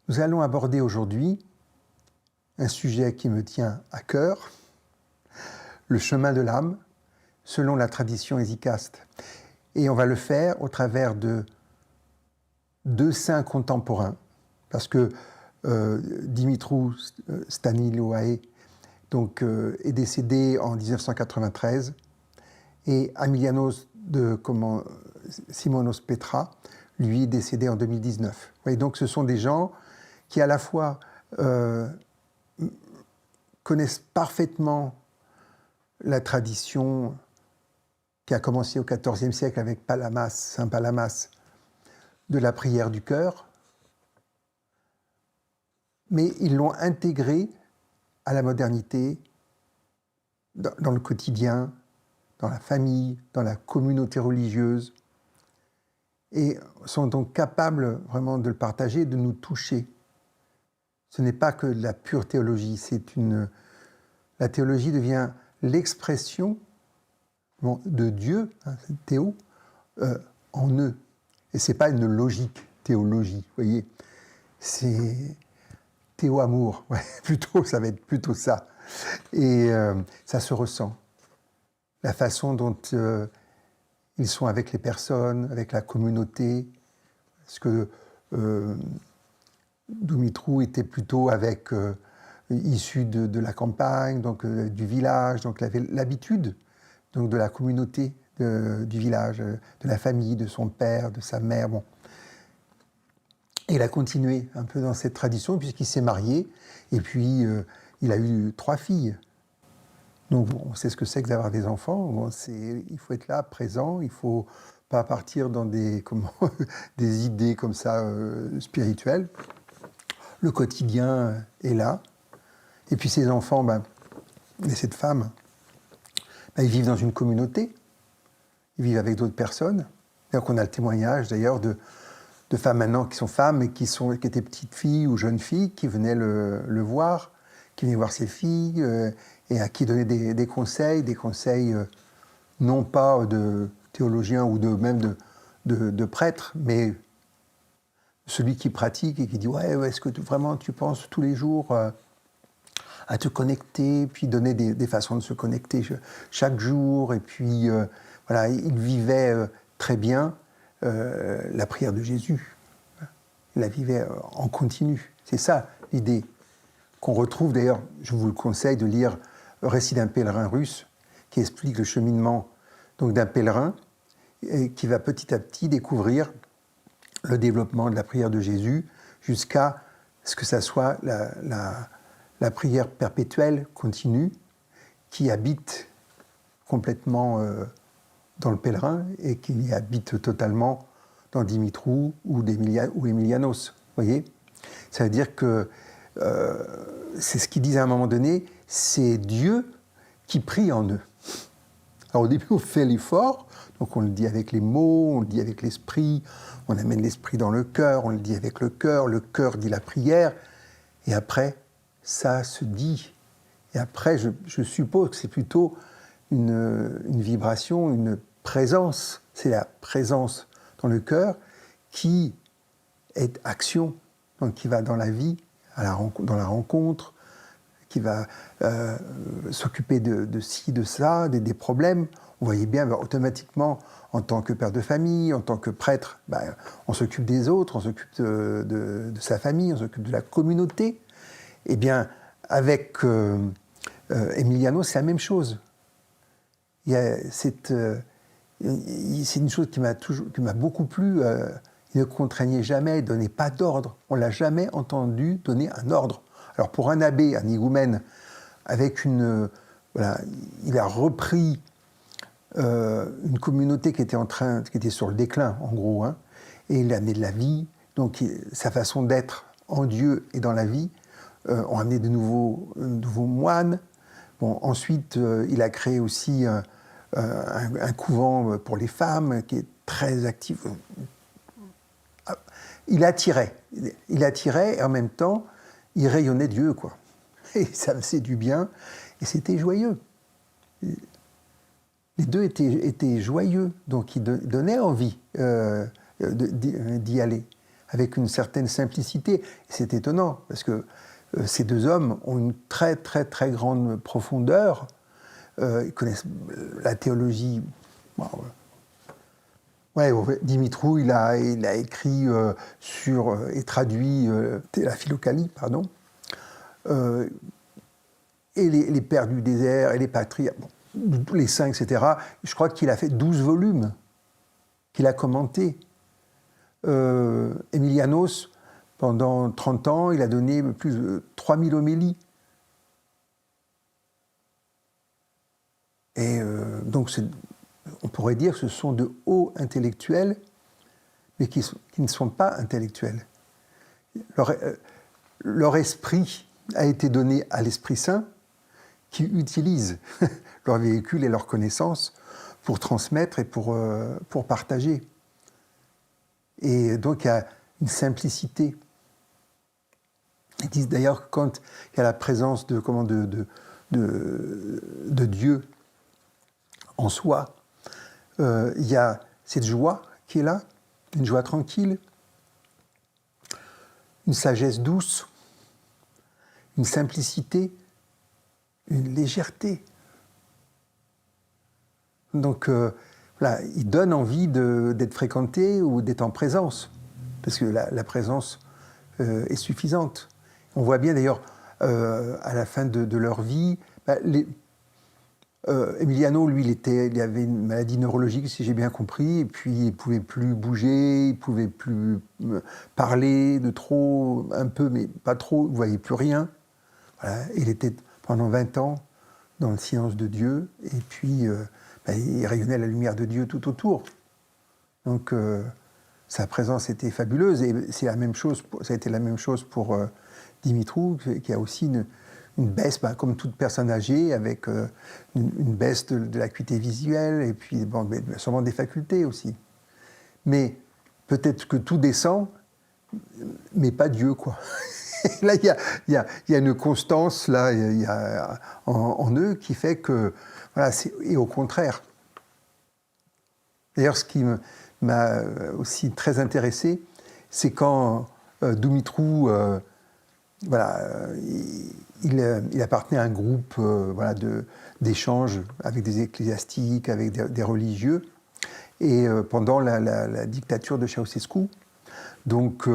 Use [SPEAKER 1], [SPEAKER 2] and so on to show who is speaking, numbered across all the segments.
[SPEAKER 1] Nous allons aborder aujourd'hui un sujet qui me tient à cœur, le chemin de l'âme, selon la tradition hésychaste. Et on va le faire au travers de deux saints contemporains, parce que Dumitru Staniloae est décédé en 1993, et Amilianos Simonos Petra, lui, est décédé en 2019. Et donc ce sont des gens qui à la fois connaissent parfaitement la tradition qui a commencé au XIVe siècle avec Palamas, Saint Palamas, de la prière du cœur, mais ils l'ont intégrée à la modernité, dans le quotidien, dans la famille, dans la communauté religieuse, et sont donc capables vraiment de le partager, de nous toucher. Ce n'est pas que de la pure théologie, la théologie devient l'expression de Dieu, c'est théo, en eux. Et ce n'est pas une logique théologie, vous voyez. C'est théo-amour, ouais, plutôt, ça va être plutôt ça. Et ça se ressent. La façon dont ils sont avec les personnes, avec la communauté. Parce que Dumitru était plutôt issu de la campagne, donc du village, donc il avait l'habitude donc, de la communauté du village, de la famille, de son père, de sa mère. Bon. Et il a continué un peu dans cette tradition puisqu'il s'est marié et puis il a eu 3 filles. Donc bon, on sait ce que c'est que d'avoir des enfants. Bon, il faut être là, présent, il ne faut pas partir dans des idées comme ça spirituelles. Le quotidien est là. Et puis ces enfants, et cette femme, ils vivent dans une communauté. Ils vivent avec d'autres personnes. Donc on a le témoignage d'ailleurs de femmes maintenant qui sont femmes et qui étaient petites filles ou jeunes filles qui venaient le voir, qui venaient voir ses filles et à qui donnaient des conseils non pas de théologiens ou même de prêtres, mais celui qui pratique et qui dit ouais, est-ce que vraiment tu penses tous les jours à te connecter, puis donner des façons de se connecter chaque jour. Et puis voilà, il vivait très bien la prière de Jésus. Il la vivait en continu. C'est ça l'idée qu'on retrouve. D'ailleurs, je vous le conseille de lire le récit d'un pèlerin russe qui explique le cheminement donc, d'un pèlerin et qui va petit à petit découvrir le développement de la prière de Jésus jusqu'à ce que ça soit la prière perpétuelle, continue, qui habite complètement dans le pèlerin et qui y habite totalement dans Dumitru ou Emilianos. Vous voyez ? Ça veut dire que c'est ce qu'ils disent à un moment donné, c'est Dieu qui prie en eux. Alors au début, on fait l'effort, donc on le dit avec les mots, on le dit avec l'esprit, on amène l'esprit dans le cœur, on le dit avec le cœur dit la prière, et après, ça se dit. Et après, je suppose que c'est plutôt une vibration, une présence. C'est la présence dans le cœur qui est action, donc qui va dans la vie, dans la rencontre, qui va s'occuper de ci, de ça, des problèmes. Vous voyez bien, automatiquement, en tant que père de famille, en tant que prêtre, on s'occupe des autres, on s'occupe de sa famille, on s'occupe de la communauté. Eh bien, avec Emiliano, c'est la même chose. C'est une chose qui m'a beaucoup plu. Il ne contraignait jamais, il ne donnait pas d'ordre. On ne l'a jamais entendu donner un ordre. Alors pour un abbé, un higoumène, il a repris une communauté qui était sur le déclin, en gros, et il a amené de la vie. Donc sa façon d'être en Dieu et dans la vie ont amené de nouveaux moines. Bon, ensuite, il a créé aussi un couvent pour les femmes qui est très actif. Il attirait et en même temps, il rayonnait Dieu, quoi. Et ça faisait du bien et c'était joyeux. Les deux étaient joyeux, donc ils donnaient envie d'y aller. avec une certaine simplicité. Et c'est étonnant, parce que ces deux hommes ont une très, très, très grande profondeur. Ils connaissent la théologie. Bon, ouais, Dimitrou, il a écrit et traduit la Philokalie, pardon. Et les pères du désert et les patriarches, bon, les saints, etc. Je crois qu'il a fait 12 volumes qu'il a commentés. Emilianos, pendant 30 ans, il a donné plus de 3000 homélies. Et donc, on pourrait dire que ce sont de hauts intellectuels, mais qui ne sont pas intellectuels. Leur esprit a été donné à l'Esprit Saint, qui utilise leur véhicule et leur connaissance pour transmettre et pour partager. Et donc, il y a une simplicité. Ils disent d'ailleurs que quand il y a la présence de Dieu en soi, il y a cette joie qui est là, une joie tranquille, une sagesse douce, une simplicité, une légèreté. Donc, voilà, il donne envie d'être fréquenté ou d'être en présence, parce que la présence est suffisante. On voit bien d'ailleurs, à la fin de leur vie, Emiliano, lui, il avait une maladie neurologique, si j'ai bien compris, et puis il ne pouvait plus bouger, il ne pouvait plus parler de trop, un peu, mais pas trop, il ne voyait plus rien. Voilà. Il était pendant 20 ans dans le silence de Dieu, et puis il rayonnait la lumière de Dieu tout autour. Donc sa présence était fabuleuse, et c'est la même chose, ça a été la même chose pour Dimitrou, qui a aussi une baisse, comme toute personne âgée, avec une baisse de l'acuité visuelle, et puis sûrement des facultés aussi. Mais peut-être que tout descend, mais pas Dieu, quoi. Là, il y a une constance là, en eux qui fait que, voilà, et au contraire. D'ailleurs, ce qui m'a aussi très intéressé, c'est quand Dumitrou, il appartenait à un groupe d'échanges avec des ecclésiastiques, avec des religieux, et pendant la dictature de Ceausescu, donc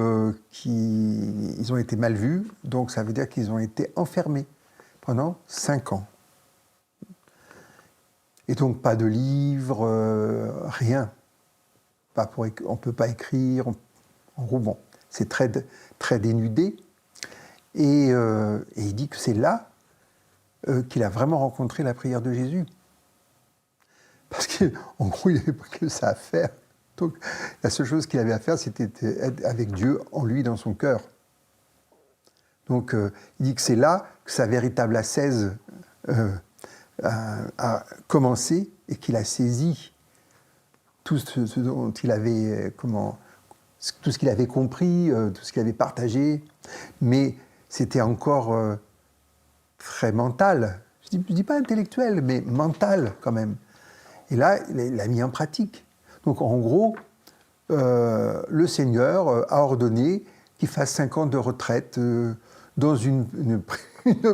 [SPEAKER 1] ils ont été mal vus, donc ça veut dire qu'ils ont été enfermés pendant 5 ans. Et donc pas de livres, rien. On ne peut pas écrire, en gros, bon, c'est très, très dénudé. Et il dit que c'est là qu'il a vraiment rencontré la prière de Jésus. Parce qu'en gros, il n'y avait pas que ça à faire. Donc, la seule chose qu'il avait à faire, c'était être avec Dieu en lui, dans son cœur. Donc, il dit que c'est là que sa véritable ascèse a commencé et qu'il a saisi tout ce dont il avait, tout ce qu'il avait compris, tout ce qu'il avait partagé. Mais c'était encore très mental. Je dis pas intellectuel, mais mental quand même. Et là, il l'a mis en pratique. Donc en gros, le Seigneur a ordonné qu'il fasse 5 ans de retraite dans une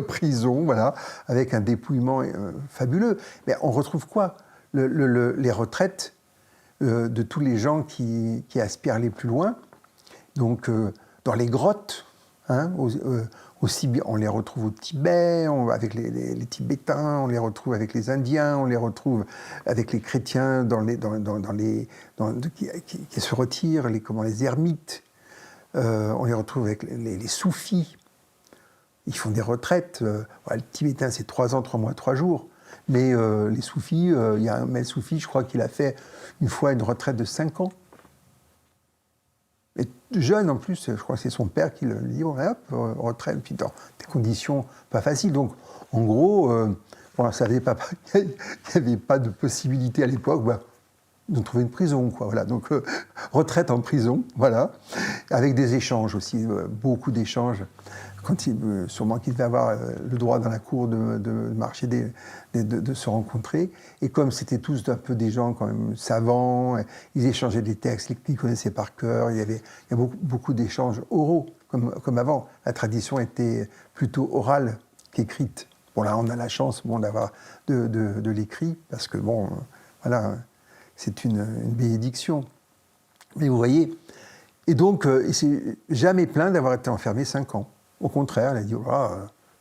[SPEAKER 1] prison, voilà, avec un dépouillement fabuleux. Mais on retrouve quoi ? Les retraites de tous les gens qui aspirent à aller plus loin. Donc dans les grottes, hein, aussi, on les retrouve au Tibet, avec les Tibétains, on les retrouve avec les Indiens, on les retrouve avec les chrétiens qui se retirent, les ermites. On les retrouve avec les soufis. Ils font des retraites. Le Tibétain, c'est 3 ans, 3 mois, 3 jours. Mais les soufis, il y a un maître soufi, je crois qu'il a fait une fois une retraite de 5 ans. Et jeune en plus, je crois que c'est son père qui le dit, hop, retraite, puis dans des conditions pas faciles. Donc, en gros, il n'y avait pas de possibilité à l'époque. Ils ont trouvé une prison, quoi. Voilà. Donc, retraite en prison, voilà. Avec des échanges aussi, beaucoup d'échanges. Sûrement qu'il devait avoir le droit dans la cour de marcher, de se rencontrer. Et comme c'était tous un peu des gens quand même savants, ils échangeaient des textes qu'ils connaissaient par cœur. Il y a beaucoup d'échanges oraux, comme avant. La tradition était plutôt orale qu'écrite. Bon, là, on a la chance d'avoir de l'écrit, parce que, bon, voilà, c'est une bénédiction. Mais vous voyez, et donc, il ne s'est jamais plaint d'avoir été enfermé 5 ans. Au contraire, il a dit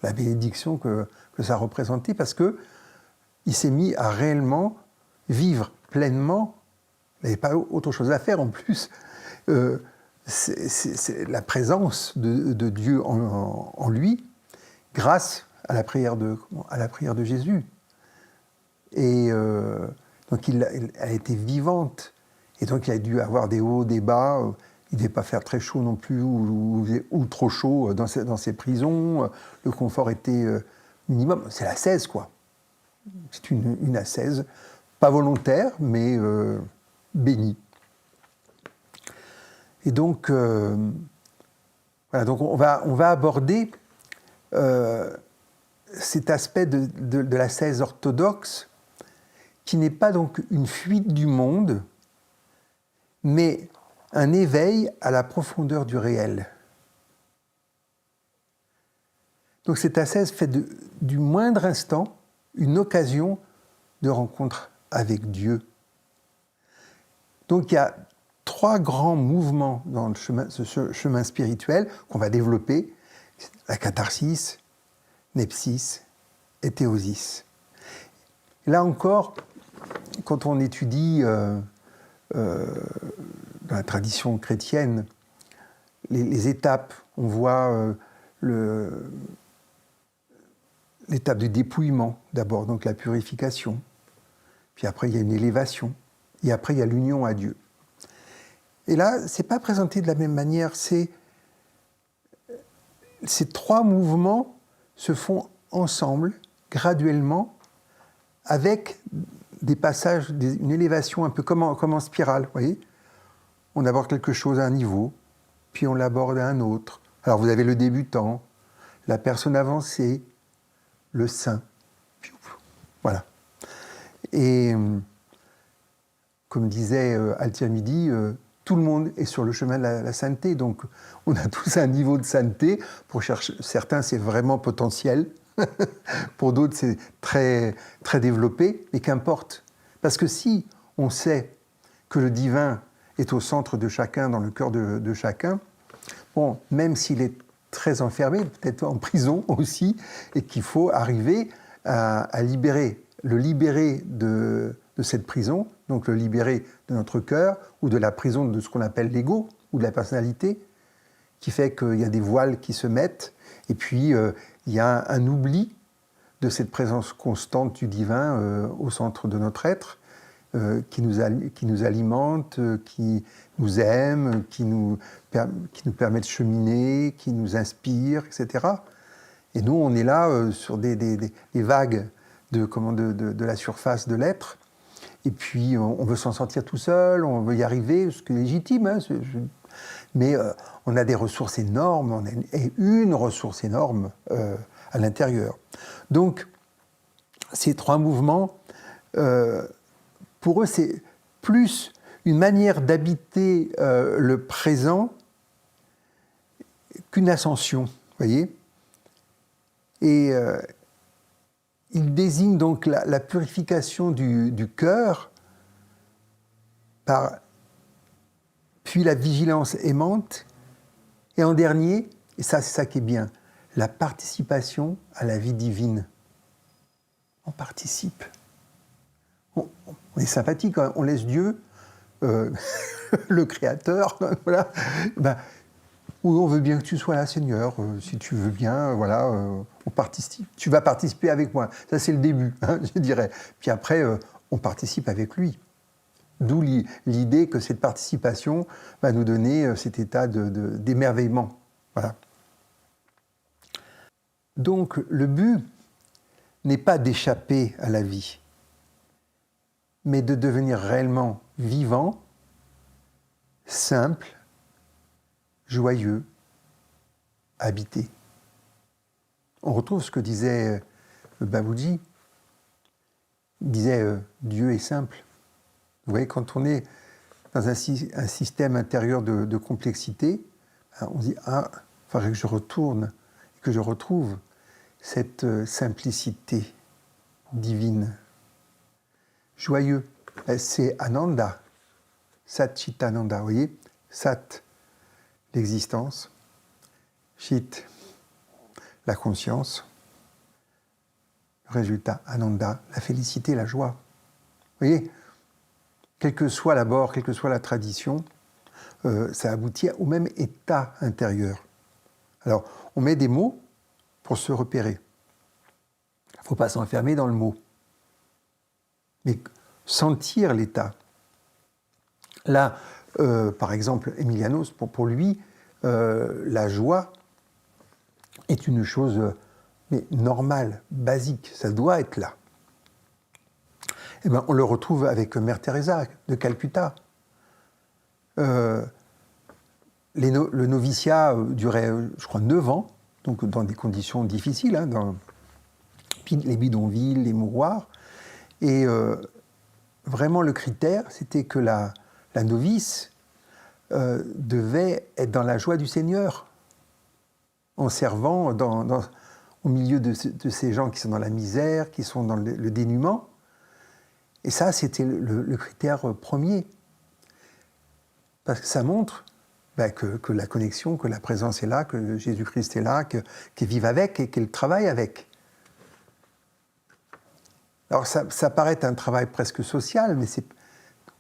[SPEAKER 1] la bénédiction que ça représentait, parce qu'il s'est mis à réellement vivre pleinement. Il n'avait pas autre chose à faire en plus. C'est la présence de Dieu en lui, grâce à la prière de Jésus. Et donc, elle a été vivante. Et donc, il a dû avoir des hauts, des bas. Il ne devait pas faire très chaud non plus ou trop chaud dans ces prisons. Le confort était minimum. C'est l'ascèse, quoi. C'est une ascèse, pas volontaire, mais bénie. Et donc, voilà, donc on va aborder cet aspect de l'ascèse orthodoxe qui n'est pas donc une fuite du monde, mais un éveil à la profondeur du réel. Donc cette ascèse fait du moindre instant une occasion de rencontre avec Dieu. Donc il y a 3 grands mouvements dans ce chemin spirituel qu'on va développer: la catharsis, nepsis et théosis. Et là encore, quand on étudie dans la tradition chrétienne, les étapes, on voit l'étape du dépouillement, d'abord, donc la purification. Puis après, il y a une élévation. Et après, il y a l'union à Dieu. Et là, ce n'est pas présenté de la même manière. Ces 3 mouvements se font ensemble, graduellement, avec des passages, une élévation un peu comme en spirale, vous voyez. On aborde quelque chose à un niveau, puis on l'aborde à un autre. Alors vous avez le débutant, la personne avancée, le saint. Voilà. Et comme disait Altier-Midi, tout le monde est sur le chemin de la sainteté. Donc on a tous un niveau de sainteté. Pour certains, c'est vraiment potentiel. Pour d'autres, c'est très, très développé. Mais qu'importe. Parce que si on sait que le divin est au centre de chacun, dans le cœur de chacun, bon, même s'il est très enfermé, peut-être en prison aussi, et qu'il faut arriver à le libérer de cette prison, donc le libérer de notre cœur, ou de la prison de ce qu'on appelle l'ego, ou de la personnalité, qui fait qu'il y a des voiles qui se mettent, et puis il y a un oubli de cette présence constante du divin au centre de notre être, qui nous alimente, qui nous aime, qui nous permet de cheminer, qui nous inspire, etc. Et nous, on est là sur des vagues de la surface de l'être. Et puis, on veut s'en sortir tout seul, on veut y arriver, ce qui est légitime. Hein, mais on a des ressources énormes, on a une ressource énorme à l'intérieur. Donc, ces 3 mouvements, pour eux, c'est plus une manière d'habiter le présent qu'une ascension, vous voyez. Et il désigne donc la purification du cœur, puis la vigilance aimante, et en dernier, et ça c'est ça qui est bien, la participation à la vie divine. On participe. On est sympathique, hein, on laisse Dieu, le Créateur, voilà. Ben, on veut bien que tu sois là, Seigneur, si tu veux bien, voilà, on participe. Tu vas participer avec moi. Ça, c'est le début, hein, je dirais. Puis après, on participe avec lui. D'où l'idée que cette participation va nous donner cet état d'émerveillement. Voilà. Donc, le but n'est pas d'échapper à la vie, mais de devenir réellement vivant, simple, joyeux, habité. On retrouve ce que disait Baboudji. Il disait Dieu est simple. Vous voyez, quand on est dans un système intérieur de complexité, on se dit ah, il faudrait que je retourne, que je retrouve cette simplicité divine. Joyeux, c'est Ananda, Satchitananda, vous voyez, Sat, l'existence, Chit, la conscience, le résultat, Ananda, la félicité, la joie. Vous voyez, quel que soit l'abord, quelle que soit la tradition, ça aboutit au même état intérieur. Alors, on met des mots pour se repérer. Il ne faut pas s'enfermer dans le mot. Mais sentir l'état. Là, par exemple, Emilianos, pour lui, la joie est une chose mais normale, basique. Ça doit être là. Eh ben, on le retrouve avec Mère Teresa de Calcutta. Le noviciat durait, je crois, 9 ans, donc dans des conditions difficiles, hein, dans les bidonvilles, les mouroirs. Et vraiment, le critère, c'était que la novice devait être dans la joie du Seigneur, en servant au milieu de ces gens qui sont dans la misère, qui sont dans le dénuement. Et ça, c'était le critère premier. Parce que ça montre que la connexion, que la présence est là, que Jésus-Christ est là, qu'il vive avec et qu'il travaille avec. Alors ça paraît un travail presque social, mais c'est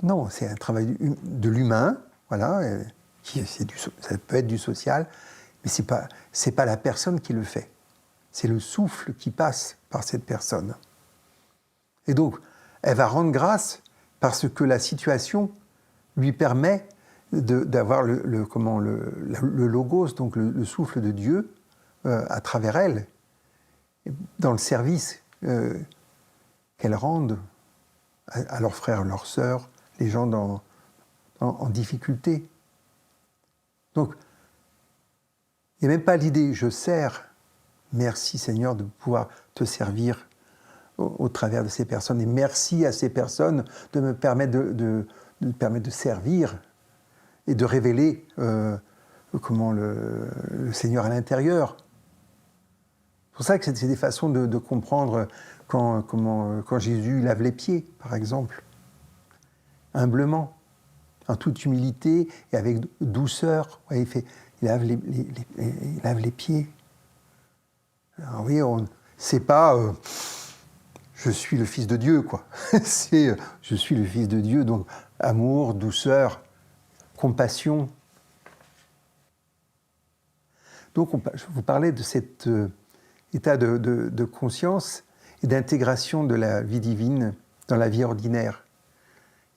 [SPEAKER 1] un travail de l'humain, voilà. Ça peut être du social, mais c'est pas la personne qui le fait. C'est le souffle qui passe par cette personne. Et donc, elle va rendre grâce parce que la situation lui permet d'avoir le logos, donc le souffle de Dieu, à travers elle, dans le service qu'elles rendent à leurs frères, leurs sœurs, les gens en difficulté. Donc, il n'y a même pas l'idée « je sers ». Merci Seigneur de pouvoir te servir au travers de ces personnes. Et merci à ces personnes de me permettre de servir et de révéler le Seigneur à l'intérieur. C'est pour ça que c'est des façons de comprendre quand Jésus lave les pieds, par exemple. Humblement, en toute humilité et avec douceur. Il lave les pieds. Alors oui, c'est pas je suis le Fils de Dieu, quoi. C'est je suis le Fils de Dieu, donc amour, douceur, compassion. Donc je vous parlais de cet état de conscience et d'intégration de la vie divine dans la vie ordinaire,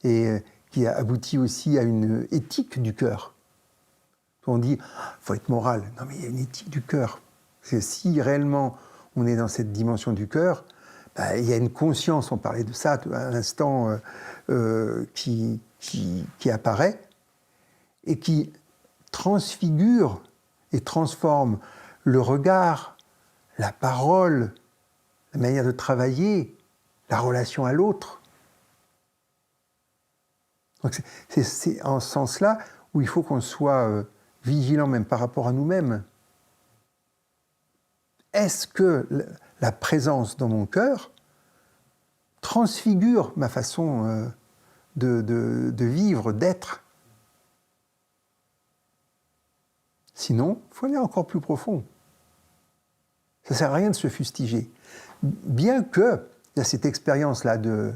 [SPEAKER 1] et qui a abouti aussi à une éthique du cœur. On dit, faut être moral. Non, mais il y a une éthique du cœur. Parce que si réellement on est dans cette dimension du cœur, il y a une conscience, on parlait de ça à l'instant, qui apparaît et qui transfigure et transforme le regard, la parole, la manière de travailler, la relation à l'autre. Donc c'est en ce sens-là où il faut qu'on soit vigilant même par rapport à nous-mêmes. Est-ce que la présence dans mon cœur transfigure ma façon de vivre, d'être? Sinon, il faut aller encore plus profond. Ça ne sert à rien de se fustiger. Bien que, il y a cette expérience-là de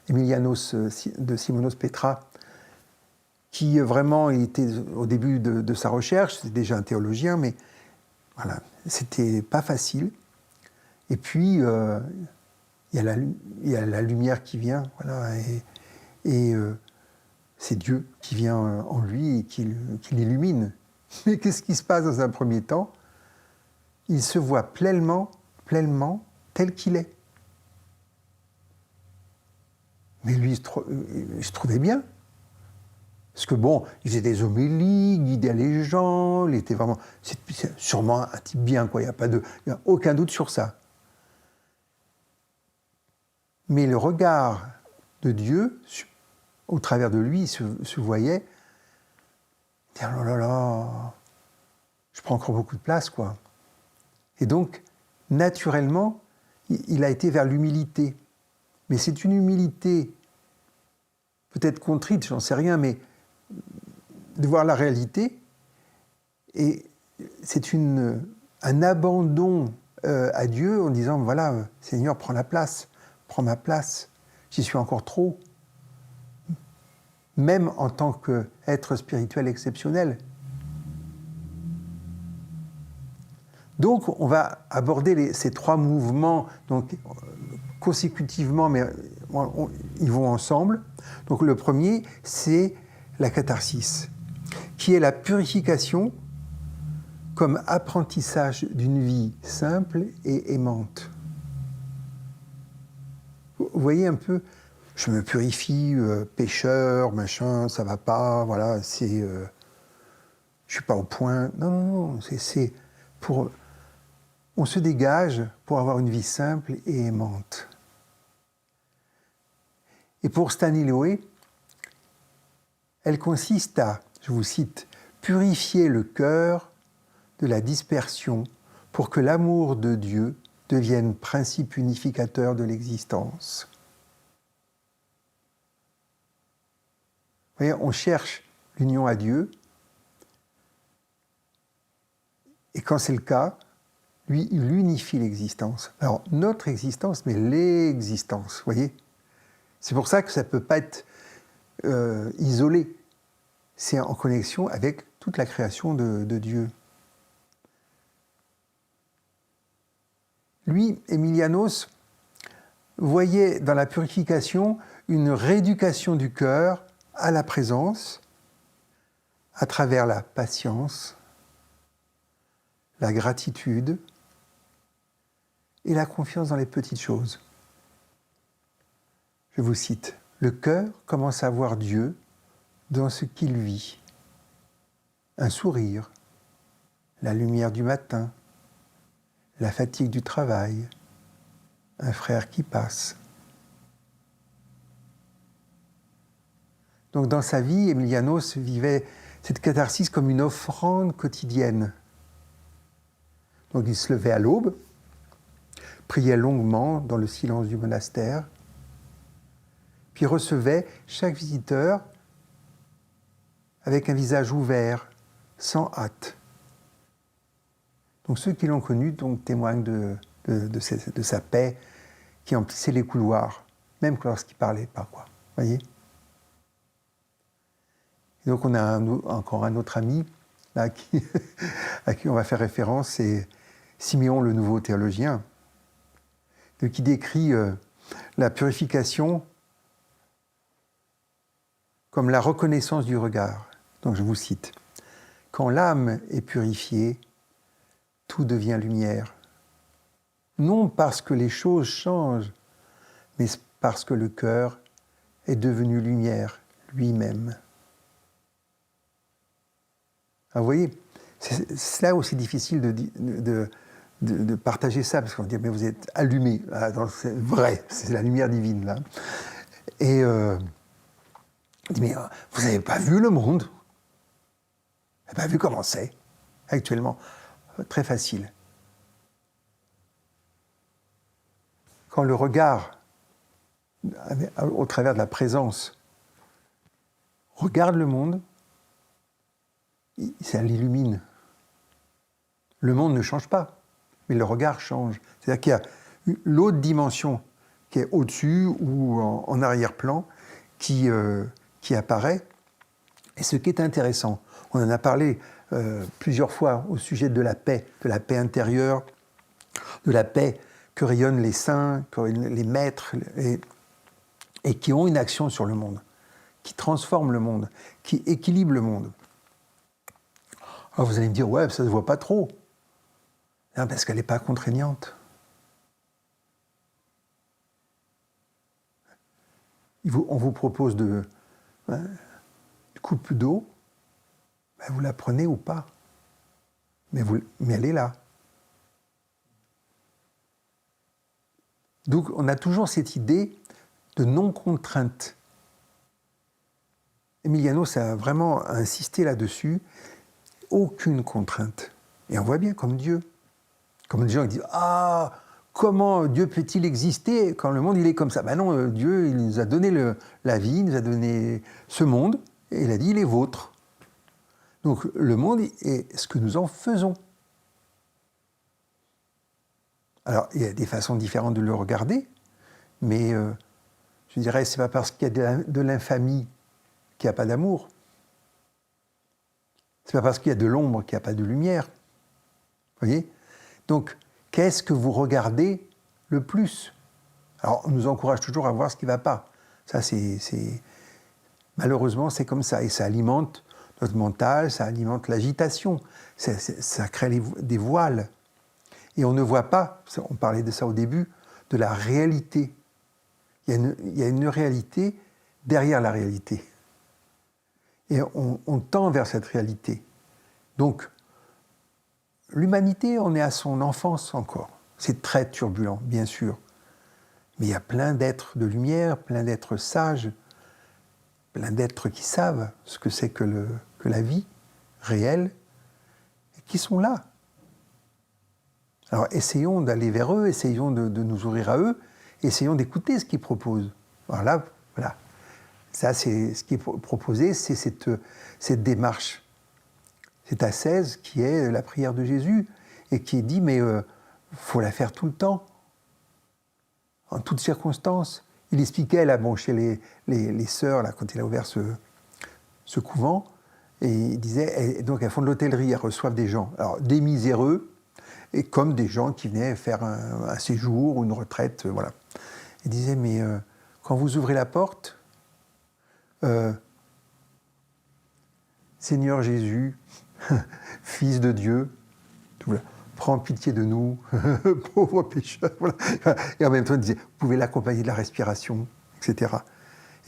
[SPEAKER 1] Emilianos, de Simonos Petra, qui vraiment était au début de sa recherche, c'était déjà un théologien, mais voilà, c'était pas facile. Et puis, il y a la lumière qui vient, voilà, et c'est Dieu qui vient en lui et qui l'illumine. Mais qu'est-ce qui se passe dans un premier temps? Il se voit pleinement tel qu'il est. Mais lui, il se trouvait bien. Parce que bon, il faisait des homélies, il guidait les gens, il était vraiment... C'est sûrement un type bien, quoi. Il n'y a aucun doute sur ça. Mais le regard de Dieu, au travers de lui, se voyait, dire, oh là là, je prends encore beaucoup de place, quoi. Et donc, naturellement, il a été vers l'humilité. Mais c'est une humilité, peut-être contrite, j'en sais rien, mais de voir la réalité. Et c'est un abandon à Dieu en disant, voilà, Seigneur, prends ma place, j'y suis encore trop. Même en tant qu'être spirituel exceptionnel. Donc, on va aborder ces trois mouvements donc, consécutivement, mais ils vont ensemble. Donc, le premier, c'est la catharsis, qui est la purification comme apprentissage d'une vie simple et aimante. Vous voyez un peu, je me purifie, pécheur, machin, ça va pas, voilà, je suis pas au point. Non, c'est pour... On se dégage pour avoir une vie simple et aimante. Et pour Staniloae, elle consiste à, je vous cite, purifier le cœur de la dispersion pour que l'amour de Dieu devienne principe unificateur de l'existence. Vous voyez, on cherche l'union à Dieu, et quand c'est le cas, lui, il unifie l'existence. Alors, notre existence, mais l'existence, vous voyez. C'est pour ça que ça ne peut pas être isolé. C'est en connexion avec toute la création de Dieu. Lui, Emilianos, voyait dans la purification une rééducation du cœur à la présence à travers la patience, la gratitude et la confiance dans les petites choses. Je vous cite, « Le cœur commence à voir Dieu dans ce qu'il vit. Un sourire, la lumière du matin, la fatigue du travail, un frère qui passe. » Donc dans sa vie, Emilianos vivait cette catharsis comme une offrande quotidienne. Donc il se levait à l'aube, priait longuement dans le silence du monastère, puis recevait chaque visiteur avec un visage ouvert, sans hâte. Donc ceux qui l'ont connu donc, témoignent de sa paix qui emplissait les couloirs, même lorsqu'il ne parlait pas. Quoi. Voyez ? Et donc on a encore un autre ami là, à qui on va faire référence, c'est Siméon le nouveau théologien, qui décrit la purification comme la reconnaissance du regard. Donc je vous cite, « Quand l'âme est purifiée, tout devient lumière. Non parce que les choses changent, mais parce que le cœur est devenu lumière lui-même. » Vous voyez, c'est là où c'est difficile de partager ça, parce qu'on dit, mais vous êtes allumé. C'est vrai, c'est la lumière divine, là. Et on dit, mais vous n'avez pas vu le monde? Vous n'avez pas vu comment c'est, actuellement? Très facile. Quand le regard, au travers de la présence, regarde le monde, ça l'illumine. Le monde ne change pas, mais le regard change. C'est-à-dire qu'il y a l'autre dimension qui est au-dessus ou en arrière-plan qui apparaît. Et ce qui est intéressant, on en a parlé plusieurs fois au sujet de la paix intérieure, de la paix que rayonnent les saints, que les maîtres, et qui ont une action sur le monde, qui transforment le monde, qui équilibrent le monde. Alors vous allez me dire, ouais, ça ne se voit pas trop. Non, parce qu'elle n'est pas contraignante. On vous propose de coupe d'eau, ben vous la prenez ou pas. Mais elle est là. Donc on a toujours cette idée de non-contrainte. Emiliano a vraiment insisté là-dessus. Aucune contrainte. Et on voit bien comme Dieu. Comme des gens qui disent « Ah, comment Dieu peut-il exister quand le monde il est comme ça ?» Ben non, Dieu il nous a donné la vie, il nous a donné ce monde, et il a dit « Il est vôtre ». Donc le monde est ce que nous en faisons. Alors il y a des façons différentes de le regarder, mais je dirais c'est pas parce qu'il y a de l'infamie qu'il n'y a pas d'amour. C'est pas parce qu'il y a de l'ombre qu'il n'y a pas de lumière. Vous voyez ? Donc, qu'est-ce que vous regardez le plus ? Alors, on nous encourage toujours à voir ce qui ne va pas. Ça, malheureusement, c'est comme ça. Et ça alimente notre mental, ça alimente l'agitation. Ça crée des voiles. Et on ne voit pas, on parlait de ça au début, de la réalité. Il y a une réalité derrière la réalité. Et on tend vers cette réalité. Donc, l'humanité, on est à son enfance encore. C'est très turbulent, bien sûr. Mais il y a plein d'êtres de lumière, plein d'êtres sages, plein d'êtres qui savent ce que c'est que la vie réelle, et qui sont là. Alors, essayons d'aller vers eux, essayons de nous ouvrir à eux, essayons d'écouter ce qu'ils proposent. Alors là, voilà. Ça, c'est ce qui est proposé, c'est cette démarche, cette ascèse qui est la prière de Jésus et qui est dit, mais faut la faire tout le temps, en toutes circonstances. Il expliquait là, bon, chez les sœurs, là, quand il a ouvert ce couvent, et il disait, donc elles font de l'hôtellerie, elles reçoivent des gens, alors des miséreux, et comme des gens qui venaient faire un séjour ou une retraite, voilà. Il disait, mais quand vous ouvrez la porte, Seigneur Jésus, Fils de Dieu, prends pitié de nous, pauvres pécheurs. Voilà. Et en même temps, il disait, vous pouvez l'accompagner de la respiration, etc.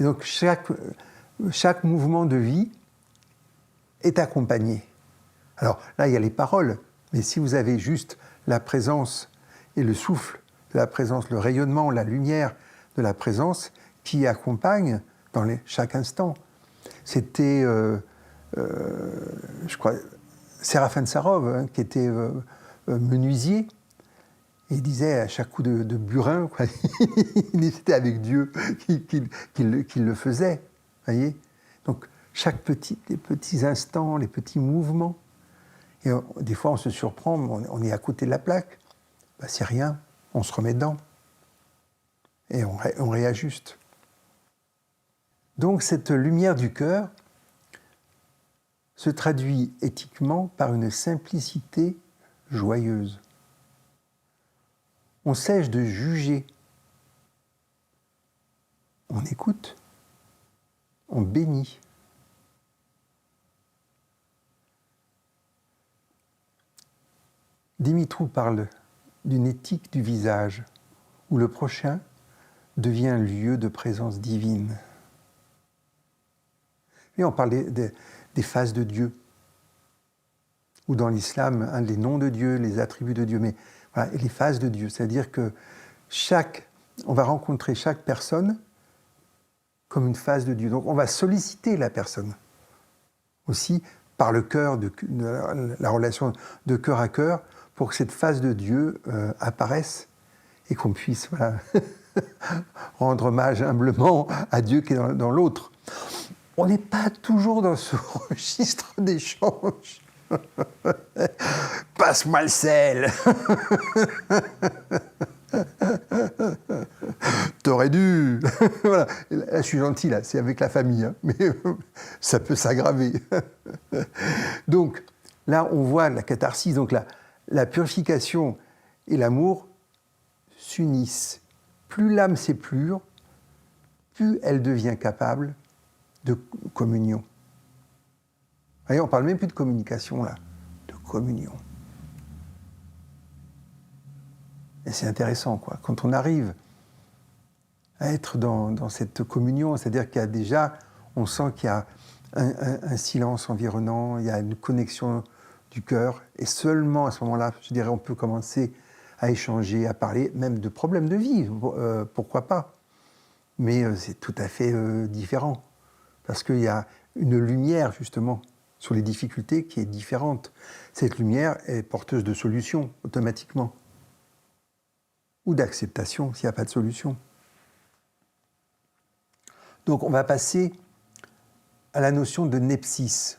[SPEAKER 1] Et donc, chaque mouvement de vie est accompagné. Alors là, il y a les paroles, mais si vous avez juste la présence et le souffle de la présence, le rayonnement, la lumière de la présence qui accompagne dans chaque instant. C'était, je crois, Séraphin de Sarov, hein, qui était menuisier, et il disait à chaque coup de burin, quoi, il était avec Dieu qu'il le faisait. Voyez ? Donc, les petits instants, les petits mouvements. Et des fois, on se surprend, on est à côté de la plaque. Ben, c'est rien, on se remet dedans. Et on réajuste. Donc, cette lumière du cœur se traduit éthiquement par une simplicité joyeuse. On cesse de juger. On écoute. On bénit. Dimitrou parle d'une éthique du visage où le prochain devient un lieu de présence divine. Et on parle des phases de Dieu, ou dans l'islam, les noms de Dieu, les attributs de Dieu, mais voilà, les phases de Dieu, c'est-à-dire que on va rencontrer chaque personne comme une phase de Dieu. Donc on va solliciter la personne aussi par le cœur, la relation de cœur à cœur, pour que cette phase de Dieu apparaisse et qu'on puisse rendre hommage humblement à Dieu qui est dans l'autre. On n'est pas toujours dans ce registre d'échange. Passe-moi le sel. T'aurais dû. Voilà. Là, je suis gentil, là, c'est avec la famille, hein, mais ça peut s'aggraver. Donc, là, on voit la catharsis, donc la purification et l'amour s'unissent. Plus l'âme s'épure, plus elle devient capable de communion. Vous voyez, on ne parle même plus de communication, là, de communion. Et c'est intéressant, quoi. Quand on arrive à être dans cette communion, c'est-à-dire qu'il y a déjà, on sent qu'il un silence environnant, il y a une connexion du cœur. Et seulement à ce moment-là, je dirais, on peut commencer à échanger, à parler, même de problèmes de vie, pourquoi pas. Mais c'est tout à fait différent. Parce qu'il y a une lumière, justement, sur les difficultés qui est différente. Cette lumière est porteuse de solutions, automatiquement. Ou d'acceptation, s'il n'y a pas de solution. Donc on va passer à la notion de nepsis,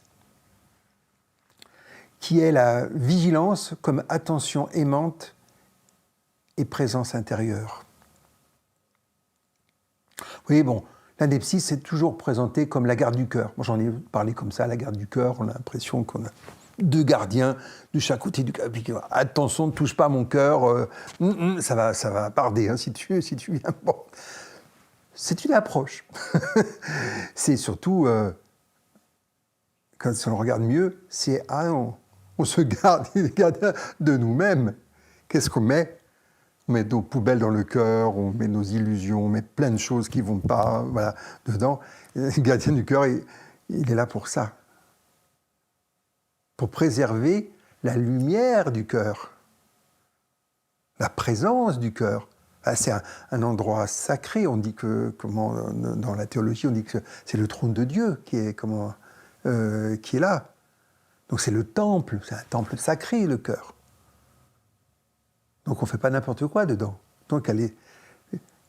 [SPEAKER 1] qui est la vigilance comme attention aimante et présence intérieure. Oui, bon, la nepsis, c'est toujours présenté comme la garde du cœur. Moi, j'en ai parlé comme ça, la garde du cœur. On a l'impression qu'on a deux gardiens de chaque côté du cœur. Attention, ne touche pas mon cœur. Ça va barder hein, si tu viens. Bon. C'est une approche. C'est surtout, quand on le regarde mieux, c'est on se garde de nous-mêmes. Qu'est-ce qu'on met? On met nos poubelles dans le cœur, on met nos illusions, on met plein de choses qui ne vont pas voilà, dedans. Et le gardien du cœur, il est là pour ça. Pour préserver la lumière du cœur, la présence du cœur. C'est un endroit sacré. On dit que, dans la théologie, on dit que c'est le trône de Dieu qui est là. Donc c'est le temple, c'est un temple sacré, le cœur. Donc on ne fait pas n'importe quoi dedans. Donc elle est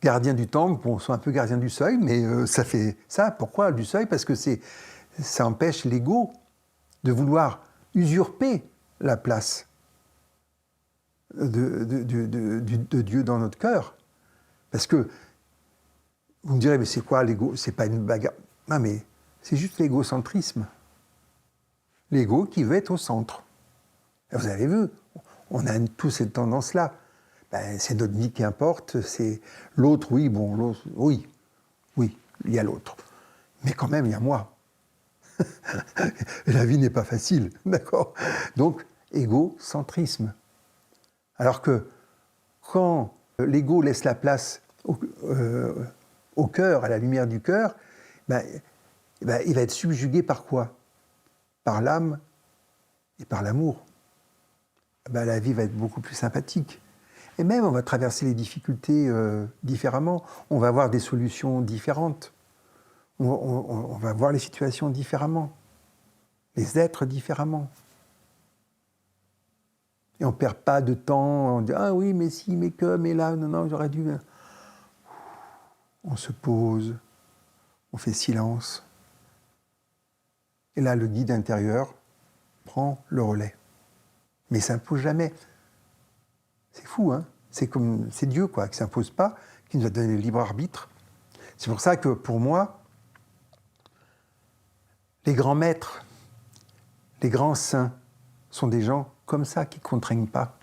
[SPEAKER 1] gardien du temple, bon, on soit un peu gardien du seuil, mais ça fait ça. Pourquoi du seuil? Parce que ça empêche l'ego de vouloir usurper la place de Dieu dans notre cœur. Parce que vous me direz, mais c'est quoi l'ego? C'est pas une bagarre. Non, mais c'est juste l'égocentrisme. L'ego qui veut être au centre. Et vous avez vu, on a tous cette tendance-là. Ben, c'est notre vie qui importe, c'est l'autre, oui, bon, l'autre, oui, il y a l'autre. Mais quand même, il y a moi. Et la vie n'est pas facile, d'accord? Donc, égocentrisme. Alors que quand l'ego laisse la place au cœur, à la lumière du cœur, ben, il va être subjugué par quoi? Par l'âme et par l'amour. Ben, la vie va être beaucoup plus sympathique. Et même, on va traverser les difficultés différemment. On va avoir des solutions différentes. On va voir les situations différemment. Les êtres différemment. Et on ne perd pas de temps. On dit, ah oui, mais si, mais que, mais là, non, j'aurais dû... On se pose, on fait silence. Et là, le guide intérieur prend le relais. Mais il ne s'impose jamais. C'est fou, hein? C'est Dieu, quoi, qui ne s'impose pas, qui nous a donné le libre arbitre. C'est pour ça que, pour moi, les grands maîtres, les grands saints, sont des gens comme ça, qui ne contraignent pas,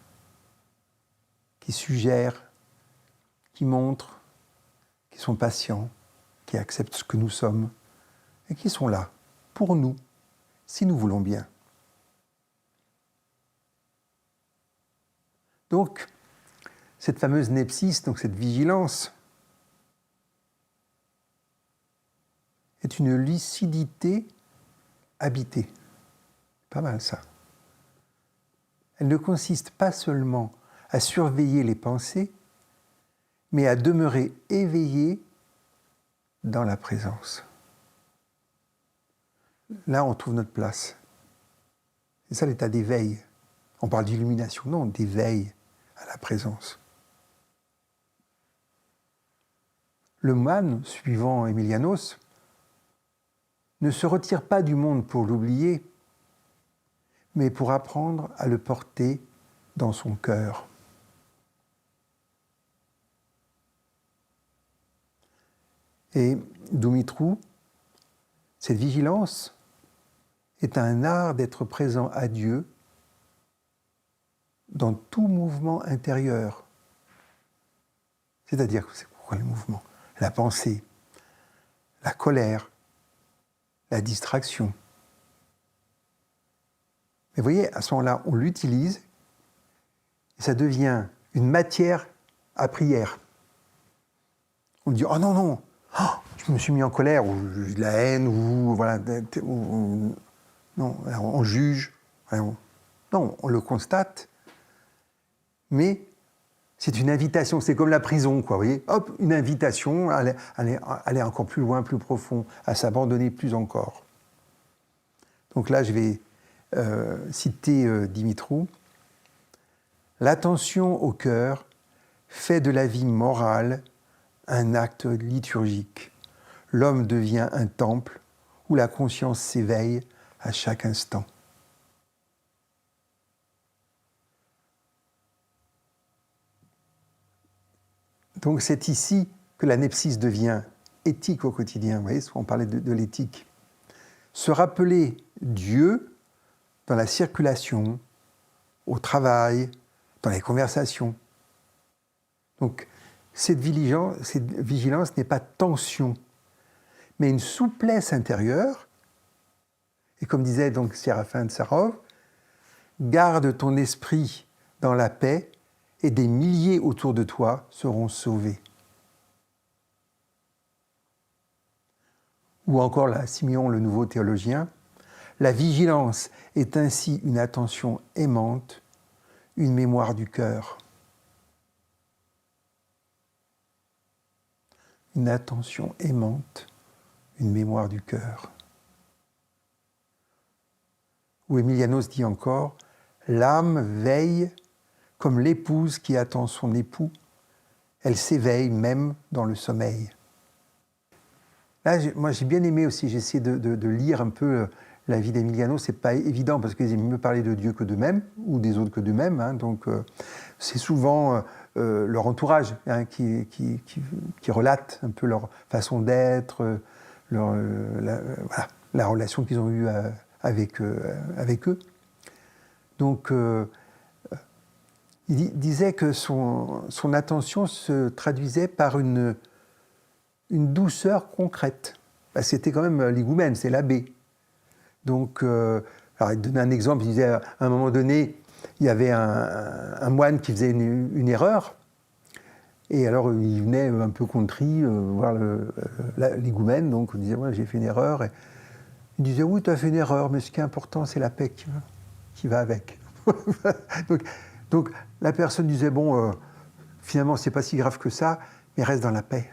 [SPEAKER 1] qui suggèrent, qui montrent, qui sont patients, qui acceptent ce que nous sommes, et qui sont là, pour nous, si nous voulons bien. Donc, cette fameuse nepsis, donc cette vigilance, est une lucidité habitée. Pas mal ça. Elle ne consiste pas seulement à surveiller les pensées, mais à demeurer éveillé dans la présence. Là, on trouve notre place. C'est ça l'état d'éveil. On parle d'illumination, non, d'éveil à la présence. Le moine, suivant Emilianos, ne se retire pas du monde pour l'oublier, mais pour apprendre à le porter dans son cœur. Et Dumitru, cette vigilance est un art d'être présent à Dieu dans tout mouvement intérieur. C'est-à-dire, c'est quoi le mouvement? La pensée, la colère, la distraction. Mais vous voyez, à ce moment-là, on l'utilise et ça devient une matière à prière. On dit, oh non, non, oh, je je me suis mis en colère, ou de la haine, ou voilà, non, on juge, non, on le constate, mais c'est une invitation, c'est comme la prison, quoi, vous voyez, hop, une invitation à aller encore plus loin, plus profond, à s'abandonner plus encore. Donc là, je vais citer Dimitrou. L'attention au cœur fait de la vie morale un acte liturgique. L'homme devient un temple où la conscience s'éveille à chaque instant. Donc c'est ici que la nepsis devient éthique au quotidien. Vous voyez, on parlait de l'éthique. Se rappeler Dieu dans la circulation, au travail, dans les conversations. Donc cette vigilance n'est pas tension, mais une souplesse intérieure. Et comme disait donc Séraphin de Sarov, garde ton esprit dans la paix et des milliers autour de toi seront sauvés. Ou encore là, Simeon, le nouveau théologien, la vigilance est ainsi une attention aimante, une mémoire du cœur. Une attention aimante, une mémoire du cœur. Ou Emilianos dit encore, l'âme veille comme l'épouse qui attend son époux, elle s'éveille même dans le sommeil. Là, moi j'ai bien aimé aussi, j'ai essayé de lire un peu la vie d'Emiliano, c'est pas évident parce qu'ils aiment mieux parler de Dieu que d'eux-mêmes, ou des autres que d'eux-mêmes, hein, donc c'est souvent leur entourage hein, qui relate un peu leur façon d'être, voilà, la relation qu'ils ont eue avec eux. Donc, il disait que son attention se traduisait par une douceur concrète. Ben, c'était quand même l'higoumène, c'est l'abbé. Donc, alors il donnait un exemple, il disait à un moment donné, il y avait un moine qui faisait une erreur, et alors il venait un peu contrit voir l'higoumène, donc il disait, ouais, j'ai fait une erreur. Et il disait, oui, tu as fait une erreur, mais ce qui est important, c'est la paix qui va avec. donc, la personne disait, bon, finalement, c'est pas si grave que ça, mais reste dans la paix.